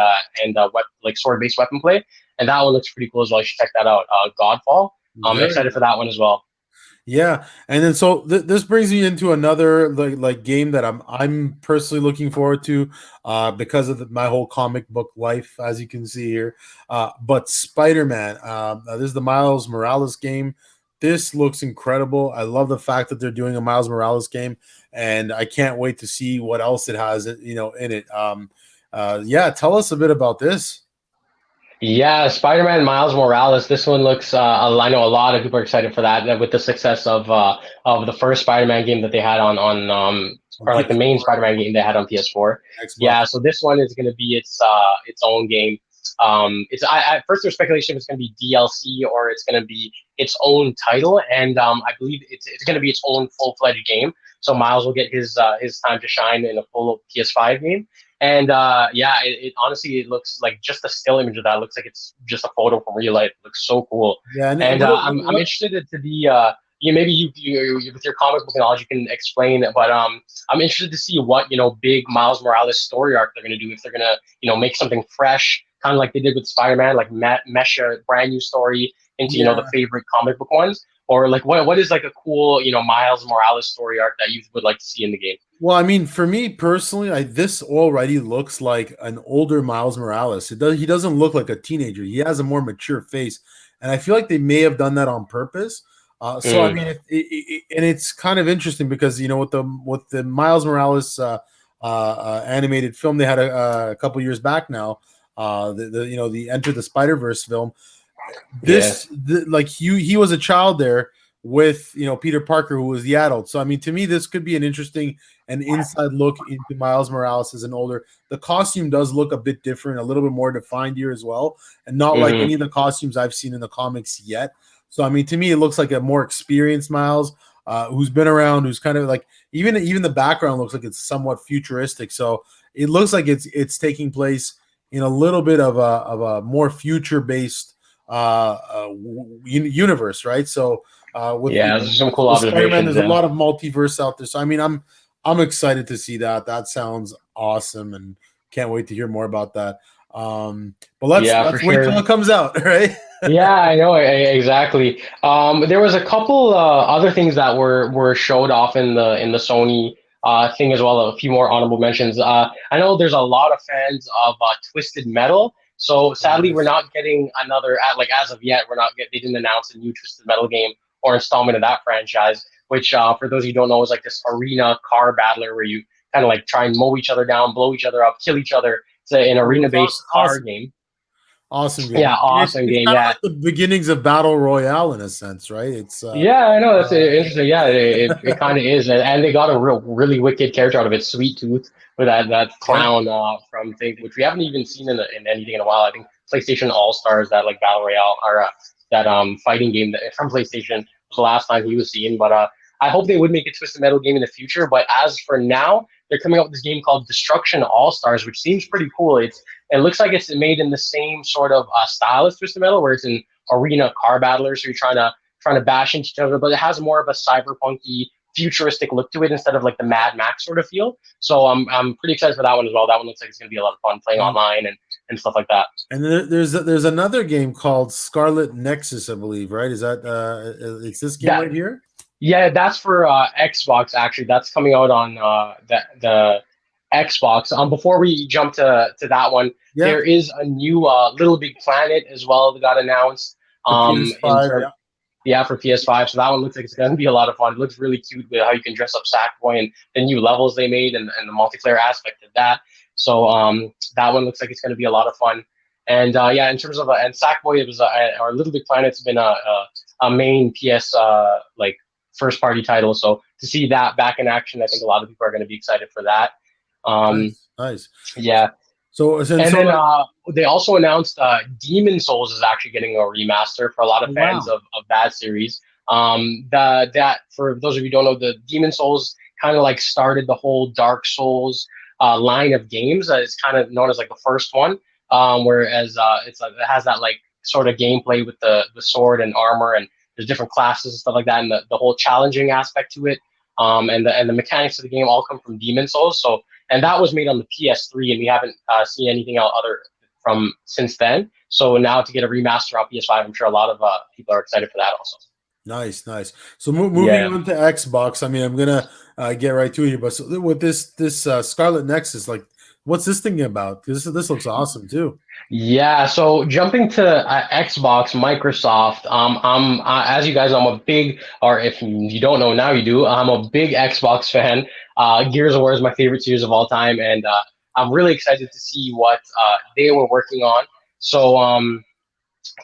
like sword-based weapon play, and that one looks pretty cool as well. You should check that out. Godfall. I'm excited for that one as well. Yeah, and then so this brings me into another like game that I'm personally looking forward to because of my whole comic book life, as you can see here. But Spider-Man, this is the Miles Morales game. This looks incredible. I love the fact that they're doing a Miles Morales game, and I can't wait to see what else it has, in it. Yeah, tell us a bit about this. Yeah, Spider-Man Miles Morales. This one looks. I know a lot of people are excited for that with the success of the first Spider-Man game that they had on or like the main Spider-Man game they had on PS4. Xbox. Yeah, so this one is going to be its own game. At first there's speculation if it's going to be DLC or it's going to be its own title, and I believe it's going to be its own full-fledged game. So Miles will get his time to shine in a full PS5 game. And it honestly, it looks like just a still image of that. It looks like it's just a photo from real life. It looks so cool. Yeah, I'm interested to be maybe you with your comic book knowledge you can explain it, but I'm interested to see what big Miles Morales story arc they're going to do, if they're going to make something fresh, kind of like they did with Spider-Man, like mesh a brand new story into the favorite comic book ones, or like what is like a cool Miles Morales story arc that you would like to see in the game. Well, I mean, for me personally, this already looks like an older Miles Morales. He doesn't look like a teenager. He has a more mature face, and I feel like they may have done that on purpose. So I mean, and it's kind of interesting because with the Miles Morales animated film they had a couple years back now, the Enter the Spider-Verse film. He was a child there with Peter Parker, who was the adult. So I mean, to me, this could be an interesting and inside look into Miles Morales as an older. The costume does look a bit different, a little bit more defined here as well, and not like any of the costumes I've seen in the comics yet. So I mean, to me, it looks like a more experienced Miles. who's been around, who's kind of like even the background looks like it's somewhat futuristic. So it looks like it's taking place in a little bit of a more future based universe, right? So with Yeah, those are some cool with Spider-Man, observations. there's a Yeah. lot of multiverse out there. So I mean, I'm excited to see that. That sounds awesome, and can't wait to hear more about that. But Yeah, for let's wait till sure. it comes out, right? Yeah, I know exactly. There was a couple other things that were showed off in the Sony thing as well. A few more honorable mentions. I know there's a lot of fans of Twisted Metal, so sadly we're Nice. not getting another. Like as of yet, we're not get. They didn't announce a new Twisted Metal game or installment of that franchise. Which, for those who don't know, is like this arena car battler where you kind of like try and mow each other down, blow each other up, kill each other. It's an Oh, it's arena-based awesome, car awesome, game. awesome game. Yeah, awesome It's game. kind of Yeah. like the beginnings of Battle Royale in a sense, right? It's Yeah, I know that's uh, interesting. Yeah, it kind of is, and they got a really wicked character out of it, Sweet Tooth, with that yeah. clown from thing, which we haven't even seen in anything in a while. I think PlayStation All Stars, that like battle royale or that fighting game that from PlayStation was the last time he was seen. But I hope they would make a Twisted Metal game in the future. But as for now, they're coming out with this game called Destruction All Stars, which seems pretty cool. It looks like it's made in the same sort of style as Twisted Metal, where it's an arena car battler, so you're trying to bash into each other, but it has more of a cyberpunky, futuristic look to it instead of like the Mad Max sort of feel. So I'm pretty excited for that one as well. That one looks like it's going to be a lot of fun playing online and stuff like that. And there's another game called Scarlet Nexus, I believe, right? Is that it's this game That right here? Yeah, that's for Xbox actually. That's coming out on the Xbox. Before we jump to that one, Yeah, there is a new Little Big Planet as well that got announced. the In PS5. terms Yeah, Yeah, for PS5. So that one looks like it's going to be a lot of fun. It looks really cute with how you can dress up Sackboy and the new levels they made and the multiplayer aspect of that. So that one looks like it's going to be a lot of fun. And yeah, in terms of and Sackboy, it was or Little Big Planet's been a main PS like first party title. So to see that back in action, I think a lot of people are going to be excited for that. Um, nice, nice. yeah, So and then they also announced Demon Souls is actually getting a remaster for a lot of fans wow, of that series. That for those of you who don't know, the Demon Souls kind of like started the whole Dark Souls line of games. It's kind of known as like the first one, whereas it's like, it has that like sort of gameplay with the sword and armor, and there's different classes and stuff like that, and the whole challenging aspect to it. And the mechanics of the game all come from Demon Souls. So and that was made on the PS3, and we haven't seen anything else other from since then. So now to get a remaster on PS5, I'm sure a lot of people are excited for that also. nice, nice. So moving Yeah. on to Xbox. I mean, I'm gonna get right to it here, but so with this Scarlet Nexus, like, what's this thing about? Because this looks awesome too. Yeah, so jumping to Xbox, Microsoft, as you guys know, I'm a big, or if you don't know now, you do. I'm a big Xbox fan. Gears of War is my favorite series of all time, and I'm really excited to see what they were working on. So,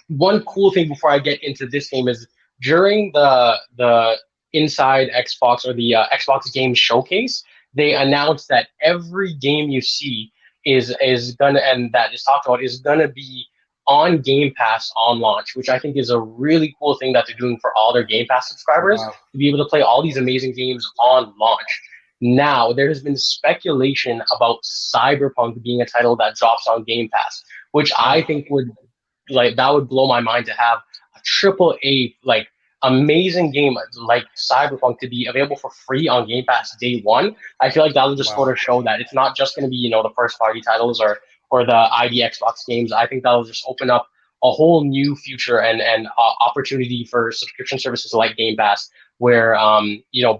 one cool thing before I get into this game is during the Inside Xbox or the Xbox Game Showcase, they announced that every game you see is gonna and that is talked about is gonna be on Game Pass on launch, which I think is a really cool thing that they're doing for all their Game Pass subscribers Wow. to be able to play all these amazing games on launch. Now, there has been speculation about Cyberpunk being a title that drops on Game Pass, which I think would like that would blow my mind to have a triple A like amazing game like Cyberpunk to be available for free on Game Pass day one. I feel like that would just Wow. sort of show that it's not just going to be the first party titles or the ID Xbox games. I think that'll just open up a whole new future and opportunity for subscription services like Game Pass, where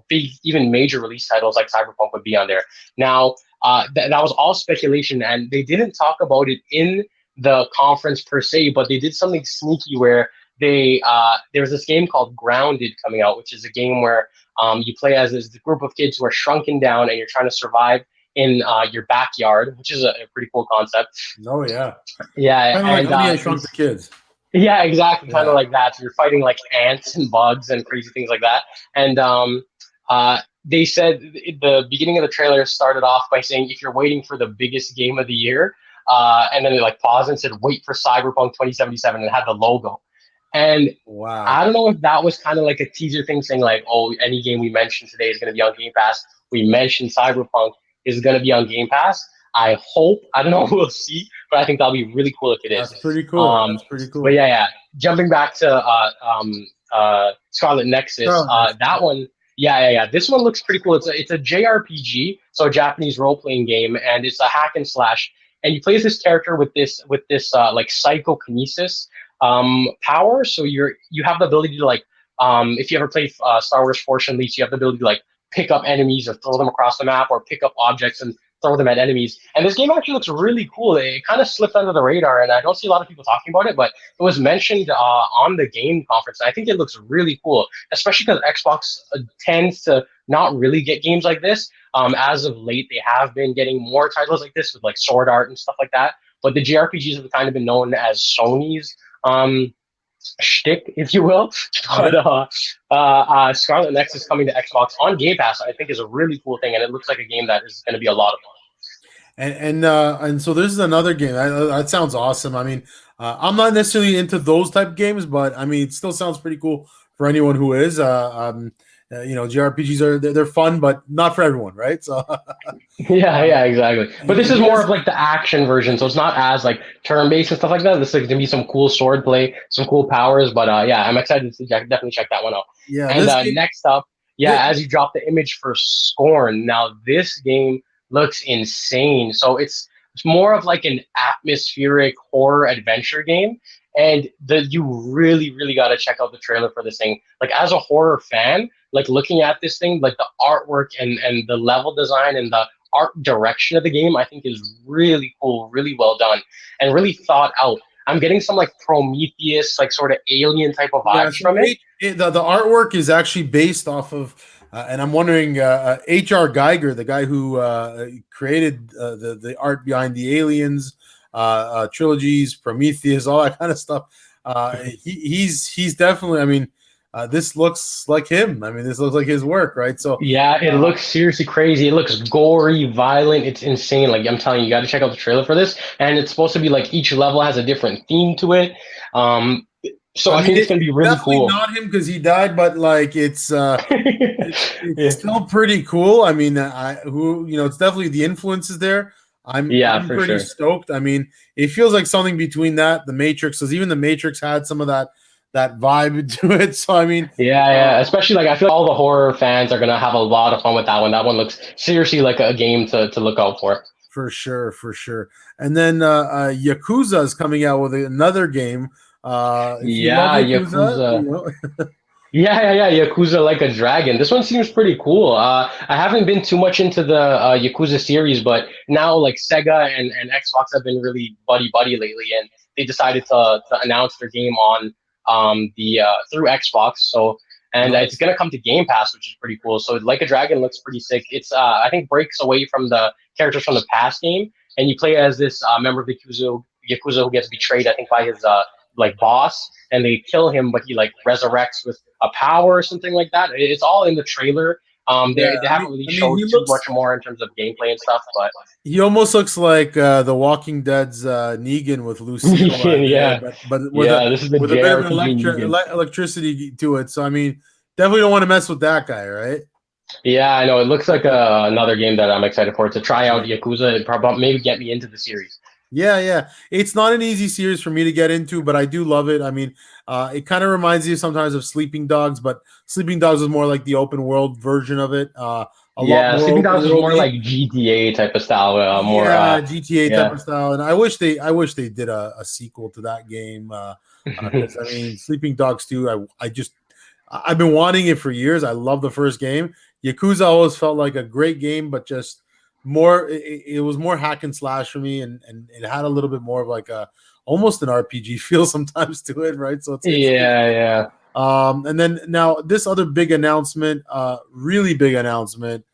big even major release titles like Cyberpunk would be on there. Now that was all speculation, and they didn't talk about it in the conference per se, but they did something sneaky where there's this game called Grounded coming out, which is a game where you play as this group of kids who are shrunken down and you're trying to survive in your backyard, which is a pretty cool concept. Oh yeah, Yeah, kind of like and Honey, I Shrunk the Kids. yeah, exactly, kind Yeah. of like that. So you're fighting like ants and bugs and crazy things like that. And they said the beginning of the trailer started off by saying, if you're waiting for the biggest game of the year, and then they like paused and said, wait for Cyberpunk 2077, and it had the logo. And Wow. I don't know if that was kind of like a teaser thing saying like, oh, any game we mentioned today is going to be on Game Pass. We mentioned Cyberpunk is going to be on Game Pass. I hope, I don't know, we'll see, but I think that'll be really cool if it is. That's pretty cool. That's pretty But cool. yeah. Jumping back to Scarlet Nexus, that one, yeah. This one looks pretty cool. It's a JRPG, so a Japanese role playing game, and it's a hack and slash. And you play as this character with this like psychokinesis power. So you have the ability to like if you ever play Star Wars Force Unleashed, you have the ability to like pick up enemies or throw them across the map, or pick up objects and throw them at enemies. And this game actually looks really cool. It kind of slipped under the radar, and I don't see a lot of people talking about it, but it was mentioned on the game conference. I think it looks really cool, especially because Xbox tends to not really get games like this. As of late, they have been getting more titles like this with like Sword Art and stuff like that. But the JRPGs have kind of been known as Sony's shtick, if you will. But Scarlet Nexus coming to Xbox on Game Pass, I think, is a really cool thing, and it looks like a game that is going to be a lot of fun. And so this is another game that sounds awesome. I mean, I'm not necessarily into those type of games, but I mean, it still sounds pretty cool for anyone who is. JRPGs they're fun, but not for everyone, right? So yeah, exactly. But this is more of like the action version, so it's not as like turn-based and stuff like that. This is gonna be some cool sword play, some cool powers. But I'm excited to definitely check that one out. Yeah. And next up, as you drop the image for Scorn, now this game looks insane. So it's more of like an atmospheric horror adventure game. And you really got to check out the trailer for this thing. Like, as a horror fan, like looking at this thing, like the artwork and the level design and the art direction of the game, I think is really cool, really well done, and really thought out. I'm getting some like Prometheus, like sort of alien type of vibes from it. The artwork is actually based off of, and I'm wondering, H.R. Geiger, the guy who created the art behind the Aliens trilogies, Prometheus, all that kind of stuff. He's definitely. I mean, this looks like him. I mean, this looks like his work, right? So yeah, it looks seriously crazy. It looks gory, violent. It's insane. Like, I'm telling you, you got to check out the trailer for this. And it's supposed to be like each level has a different theme to it. So I think it's gonna be really definitely cool. Not him because he died, but like it's still pretty cool. I mean, it's definitely the influences there. I'm pretty stoked. I mean, it feels like something between that, the Matrix, because even the Matrix had some of that vibe to it. So I mean, especially like I feel all the horror fans are gonna have a lot of fun with that one. That one looks seriously like a game to look out for. For sure. And then Yakuza is coming out with another game. Yakuza. Yakuza Like a Dragon. This one seems pretty cool. I haven't been too much into the Yakuza series, but now like Sega and Xbox have been really buddy lately, and they decided to announce their game on through Xbox. So it's gonna come to Game Pass, which is pretty cool. So Like a Dragon looks pretty sick. It's I think breaks away from the characters from the past game, and you play as this member of the Yakuza who gets betrayed, I think, by his like boss, and they kill him, but he like resurrects with a power or something like that. It's all in the trailer. They haven't really showed too much more in terms of gameplay and stuff, but he almost looks like the Walking Dead's Negan with Lucille. But with a bit of electricity to it. So I mean, definitely don't want to mess with that guy, right? Yeah, I know. It looks like another game that I'm excited for to try out. Yakuza, probably maybe get me into the series. Yeah. It's not an easy series for me to get into, but I do love it. I mean, it kind of reminds you sometimes of Sleeping Dogs, but Sleeping Dogs is more like the open world version of it. Sleeping Dogs is more like GTA type of style. GTA type of style. And I wish they did a sequel to that game. I mean, Sleeping Dogs 2, I've been wanting it for years. I love the first game. Yakuza always felt like a great game, but just more, it was more hack and slash for me, and it had a little bit more of like almost an RPG feel sometimes to it, right? So it's and then now this other big announcement, really big announcement,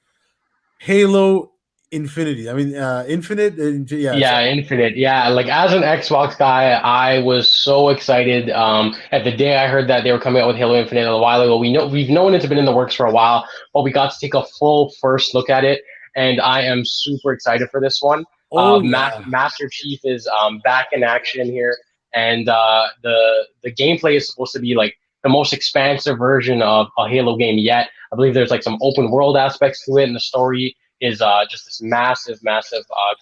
Halo Infinity. I mean, Infinite. Infinite. Yeah, like as an Xbox guy, I was so excited at the day I heard that they were coming out with Halo Infinite a while ago. We've known it's been in the works for a while, but we got to take a full first look at it. And I am super excited for this one. Master Chief is back in action here, and the gameplay is supposed to be like the most expansive version of a Halo game yet. I believe there's like some open world aspects to it, and the story is just this massive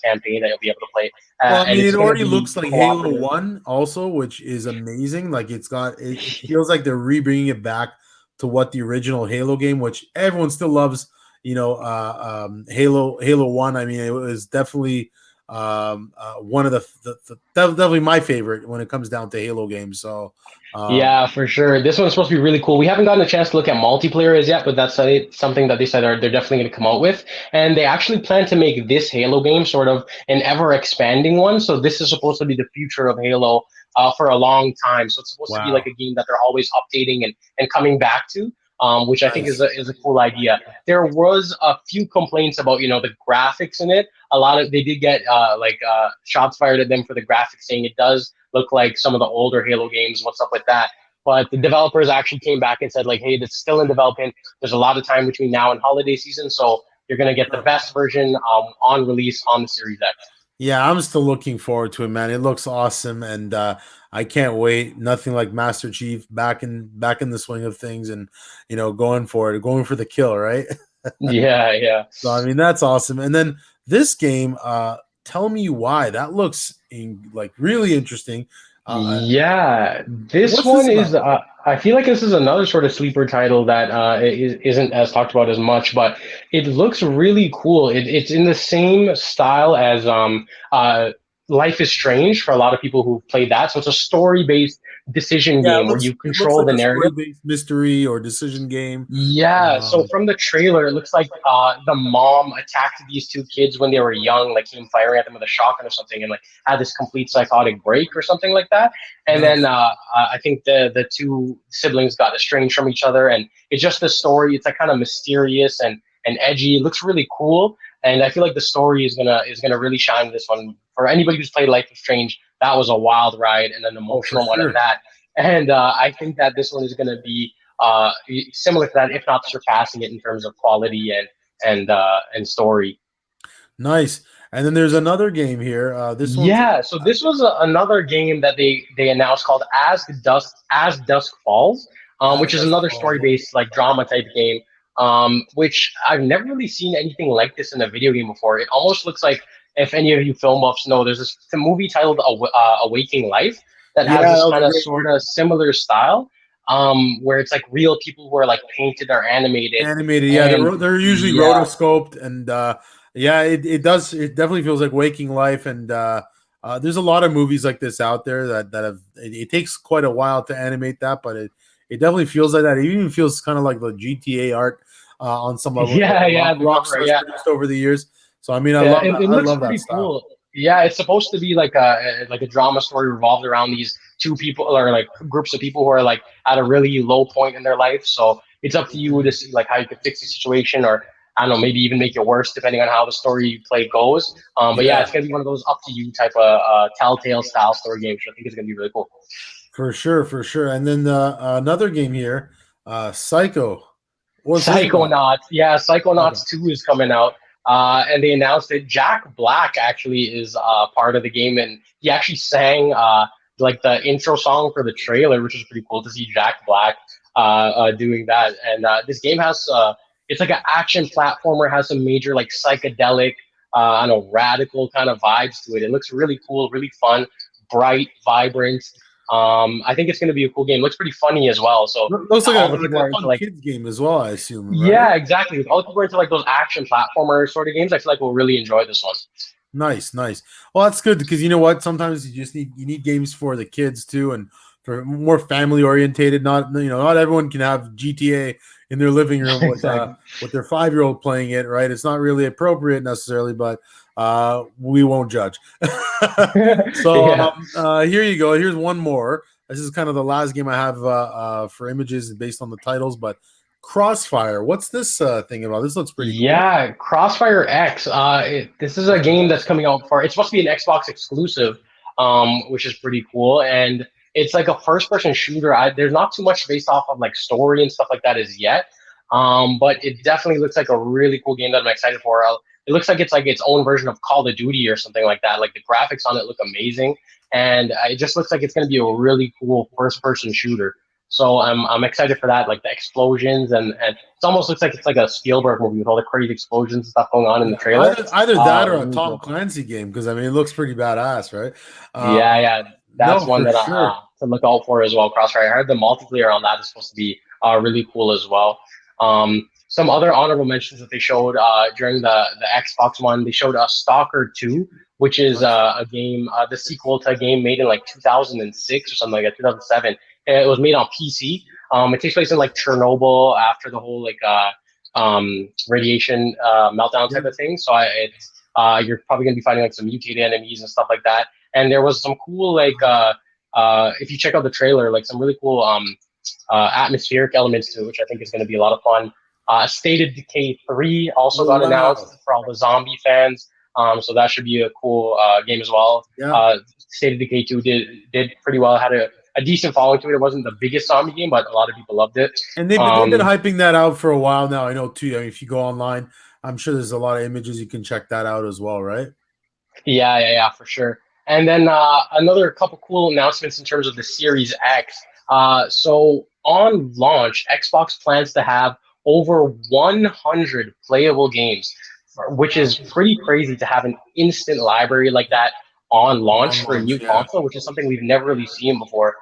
campaign that you'll be able to play. Well, I And mean, it's it going to already be looks like Halo cooperative. 1 also, which is amazing. Like it feels like they're rebringing it back to what the original Halo game, which everyone still loves, Halo 1. I mean, it was definitely one of definitely my favorite when it comes down to Halo games. So, Yeah, for sure. This one's supposed to be really cool. We haven't gotten a chance to look at multiplayer as yet, but that's something that they said they're definitely going to come out with. And they actually plan to make this Halo game sort of an ever expanding one. So this is supposed to be the future of Halo for a long time. So it's supposed to be like wow. a game that they're always updating and coming back to. Which I think Nice. is a cool idea. There was a few complaints about the graphics in it. A lot of they did get shots fired at them for the graphics, saying it does look like some of the older Halo games. What's up with that? But the developers actually came back and said, like, hey, this is still in development. There's a lot of time between now and holiday season, so you're gonna get the best version on release on the Series X. Yeah, I'm still looking forward to it, man. It looks awesome, and I can't wait. Nothing like Master Chief back in the swing of things, and going for it, going for the kill, right? Yeah, yeah. So I mean, that's awesome. And then this game, tell me why that looks like really interesting. Yeah, this What's this one is. about? I feel like this is another sort of sleeper title that isn't as talked about as much, but it looks really cool. It's in the same style as Life is Strange for a lot of people who played that. So it's a story-based decision Yeah, game where you it looks control like the a narrative. story-based mystery or decision game. Yeah, so from the trailer, it looks like the mom attacked these two kids when they were young, like came firing at them with a shotgun or something, and like had this complete psychotic break or something like that. And Nice. then I think the two siblings got estranged from each other, and it's just the story. It's like kind of mysterious and edgy. It looks really cool, and I feel like the story is gonna really shine in this one. For anybody who's played Life is Strange, that was a wild ride and an Oh, for emotional one at sure. that. And I think that this one is gonna be uh, similar to that, if not surpassing it in terms of quality and story. Nice. And then there's another game here. This one's Yeah, so this was another game that they announced called As Dusk Falls, As which is Dusk another Falls. story based like drama type game. Which I've never really seen anything like this in a video game before. It almost looks like, if any of you film buffs know, there's this movie titled Awaking Life that Yeah, has that this was a kind of great sort movie. of similar style, where it's like real people who are like painted or animated, Animated. Yeah, and they're usually yeah, rotoscoped, and yeah, it does. It definitely feels like Waking Life, and there's a lot of movies like this out there that have. It takes quite a while to animate that, but it definitely feels like that. It even feels kind of like the GTA art on some level. yeah, yeah, the cover, Rockstar's yeah. produced over the years. So I mean, I Yeah, love that. it I looks love that pretty style. cool. Yeah, it's supposed to be like a drama story revolved around these two people or like groups of people who are like at a really low point in their life. So it's up to you to see like how you could fix the situation, or I don't know, maybe even make it worse depending on how the story you play goes. But yeah, Yeah, it's gonna be one of those up to you type of Telltale style story games, which I think is gonna be really cool. for sure, for sure. And then another game here, Psycho. What's this about? Psychonauts. Yeah, Okay. Psychonauts 2 is coming out. And they announced that Jack Black actually is part of the game, and he actually sang like the intro song for the trailer, which is pretty cool to see Jack Black doing that. And this game has it's like an action platformer, has some major like psychedelic, I don't know, radical kind of vibes to it. It looks really cool, really fun, bright, vibrant. I think it's going to be a cool game. Looks pretty funny as well. So Looks like all the like people a are into fun like, kids game as well, I assume, right? yeah, exactly. If all the people are into like those action platformer sort of games, I feel like we'll really enjoy this one. Nice, nice. Well, that's good because you know what? Sometimes you need games for the kids too, and for more family orientated. Not everyone can have GTA in their living room Exactly. with their 5-year-old playing it. Right? It's not really appropriate necessarily, but we won't judge. So Yeah. here you go. Here's one more. This is kind of the last game I have for images based on the titles, but Crossfire. What's this thing about? This looks pretty cool. Yeah, Crossfire X. This is a game that's coming out for. It's supposed to be an Xbox exclusive, which is pretty cool, and it's like a first-person shooter. There's not too much based off of like story and stuff like that as yet, but it definitely looks like a really cool game that I'm excited for. It looks like it's its own version of Call of Duty or something like that. Like the graphics on it look amazing, and it just looks like it's going to be a really cool first-person shooter. So I'm excited for that, like the explosions and it almost looks like it's like a Spielberg movie with all the crazy explosions and stuff going on in the trailer. Either that or a Really Tom cool. Clancy game, because I mean it looks pretty badass, right? Yeah, that's No, one for that sure. to look out for as well. Crossfire. I heard the multiplayer on that is supposed to be really cool as well. Some other honorable mentions that they showed during the Xbox One, they showed Stalker 2, which is a game, the sequel to a game made in like 2006 or something like that, 2007. It was made on PC. It takes place in like Chernobyl after the whole like radiation meltdown type of thing. So it's you're probably gonna be fighting like some mutated enemies and stuff like that. And there was some cool like if you check out the trailer, like some really cool atmospheric elements to it, which I think is going to be a lot of fun. State of Decay 3 also got announced for all the zombie fans. So that should be a cool game as well. Yeah. State of Decay 2 did pretty well. Had a decent following to it. It wasn't the biggest zombie game, but a lot of people loved it. And they've been hyping that out for a while now. I know too. I mean, if you go online, I'm sure there's a lot of images you can check that out as well, right? Yeah, for sure. And then another couple cool announcements in terms of the Series X. So on launch, Xbox plans to have over 100 playable games, which is pretty crazy to have an instant library like that on launch for a new console, which is something we've never really seen before.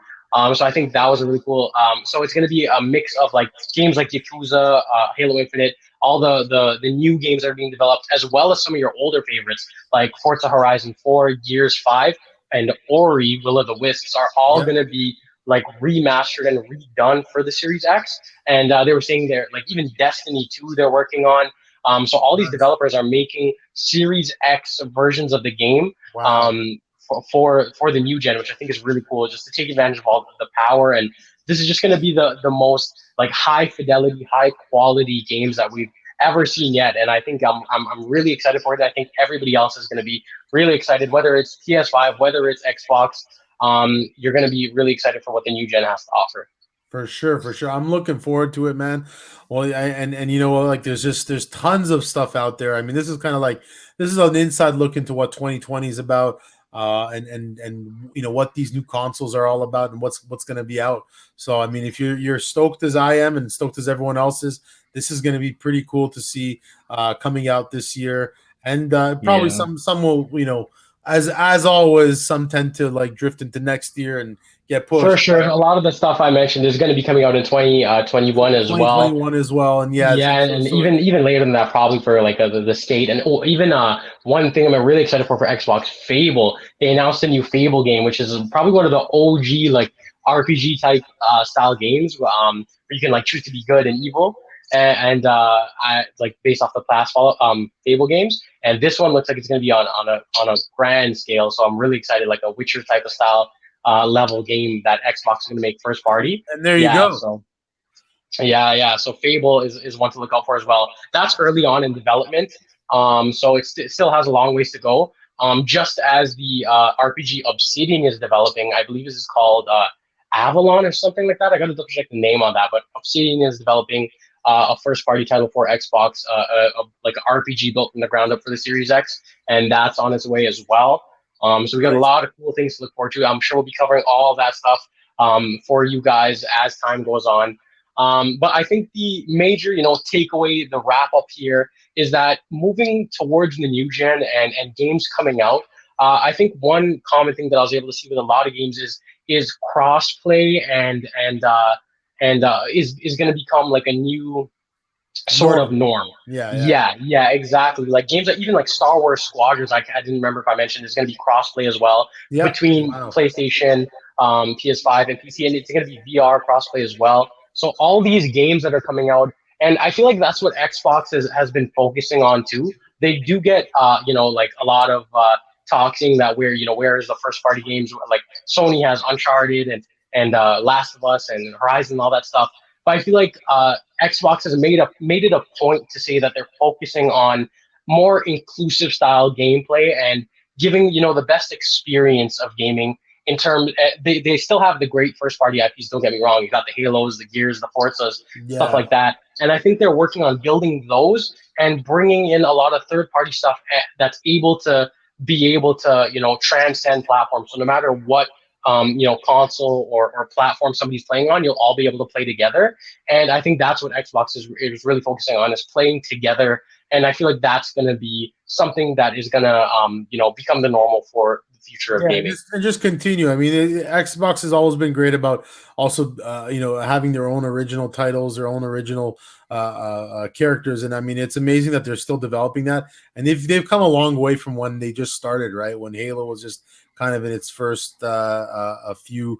So I think that was a really cool. So it's going to be a mix of like games like Yakuza, Halo Infinite, all the new games that are being developed, as well as some of your older favorites like Forza Horizon 4, Gears 5, and Ori, Will of the Wisps are all going to be like remastered and redone for the Series X. And they were saying they're like even Destiny 2 they're working on. So all these developers are making Series X versions of the game. For the new gen, which I think is really cool, just to take advantage of all the power. And this is just going to be the most like high fidelity, high quality games that we've ever seen yet. And I think I'm really excited for it. I think everybody else is going to be really excited, whether it's PS5, whether it's Xbox. You're going to be really excited for what the new gen has to offer. For sure. I'm looking forward to it, man. Well, and you know, like there's tons of stuff out there. I mean, this is an inside look into what 2020 is about. And you know what these new consoles are all about and what's going to be out. So I mean, if you're stoked as I am and stoked as everyone else is, this is going to be pretty cool to see coming out this year. And probably some will, you know, as always, some tend to like drift into next year and get pushed. For sure, a lot of the stuff I mentioned is going to be coming out in 2021 as well. 2021 as well, and and even later than that, probably for like the state. And even one thing I'm really excited for Xbox, Fable. They announced a new Fable game, which is probably one of the OG like RPG type style games, where you can like choose to be good and evil, and I like based off the past Fable games. And this one looks like it's going to be on a grand scale. So I'm really excited, like a Witcher type of style level game that Xbox is going to make first party. And there you go. So, So Fable is one to look out for as well. That's early on in development. So it still has a long ways to go. Just as the RPG Obsidian is developing, I believe this is called Avalon or something like that. I got to double check the name on that, but Obsidian is developing a first party title for Xbox, like an RPG built from the ground up for the Series X, and that's on its way as well. So we got a lot of cool things to look forward to. I'm sure we'll be covering all that stuff for you guys as time goes on. But I think the major, takeaway, the wrap up here is that moving towards the new gen and games coming out, I think one common thing that I was able to see with a lot of games is crossplay and is going to become like a new sort of norm. Yeah, exactly. Like games that even like Star Wars Squadrons, I didn't remember if I mentioned, is going to be crossplay as well between PlayStation, PS5, and PC, and it's going to be VR crossplay as well. So all these games that are coming out, and I feel like that's what Xbox has been focusing on too. They do get like a lot of talk saying that where is the first party games, like Sony has Uncharted and Last of Us and Horizon and all that stuff. But I feel like Xbox has made it a point to say that they're focusing on more inclusive style gameplay and giving the best experience of gaming. In terms, they still have the great first party IPs. Don't get me wrong. You got the Halos, the Gears, the Forzas, stuff like that. And I think they're working on building those and bringing in a lot of third party stuff that's able to be able to, transcend platforms. So no matter what, console or platform somebody's playing on, you'll all be able to play together. And I think that's what Xbox is really focusing on, is playing together. And I feel like that's going to be something that is going to, become the normal for the future of gaming. And just continue. I mean, Xbox has always been great about also, having their own original titles, their own original characters, and I mean, it's amazing that they're still developing that, and they've come a long way from when they just started, right? When Halo was just kind of in its first a few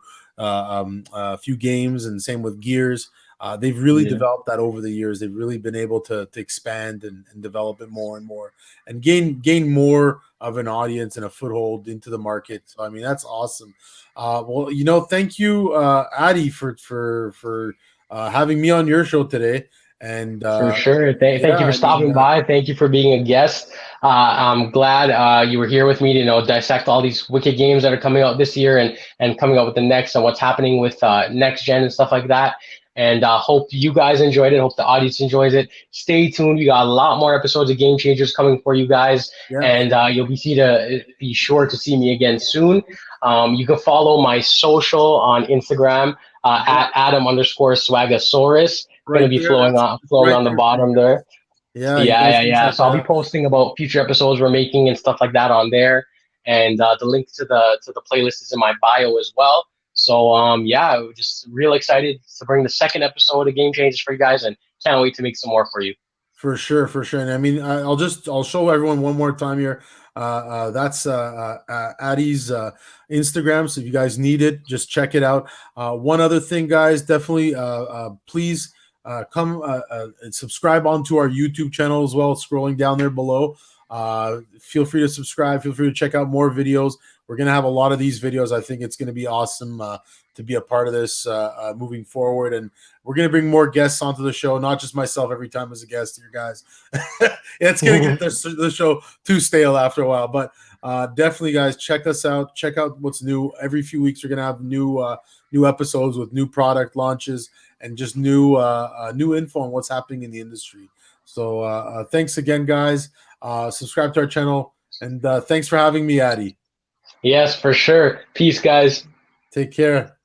games, and same with Gears. They've really developed that over the years. They've really been able to expand and develop it more and more, and gain more of an audience and a foothold into the market. So I mean, that's awesome. Well, thank you, Addy, for having me on your show today. And for sure, thank you for stopping by. Thank you for being a guest. I'm glad you were here with me to dissect all these wicked games that are coming out this year and coming out with the next, and what's happening with next gen and stuff like that. And hope you guys enjoyed it. Hope the audience enjoys it. Stay tuned. We got a lot more episodes of Game Changers coming for you guys, and you'll be sure to see me again soon. You can follow my social on Instagram at Adam_Swagasaurus. Going to be flowing on the bottom there. Yeah. So I'll be posting about future episodes we're making and stuff like that on there, and the link to the playlist is in my bio as well. So we're just real excited to bring the second episode of Game Changers for you guys, and can't wait to make some more for you. For sure. And I mean, I'll show everyone one more time here. That's Addy's Instagram. So if you guys need it, just check it out. One other thing, guys, definitely please come and subscribe onto our YouTube channel as well. Scrolling down there below. Feel free to subscribe. Feel free to check out more videos. We're going to have a lot of these videos. I think it's going to be awesome to be a part of this moving forward. And we're going to bring more guests onto the show, not just myself every time as a guest here, guys. It's going to get the show too stale after a while. But definitely, guys, check us out. Check out what's new. Every few weeks, we're going to have new episodes with new product launches and just new info on what's happening in the industry. So thanks again, guys. Subscribe to our channel. And thanks for having me, Addy. Yes, for sure. Peace, guys. Take care.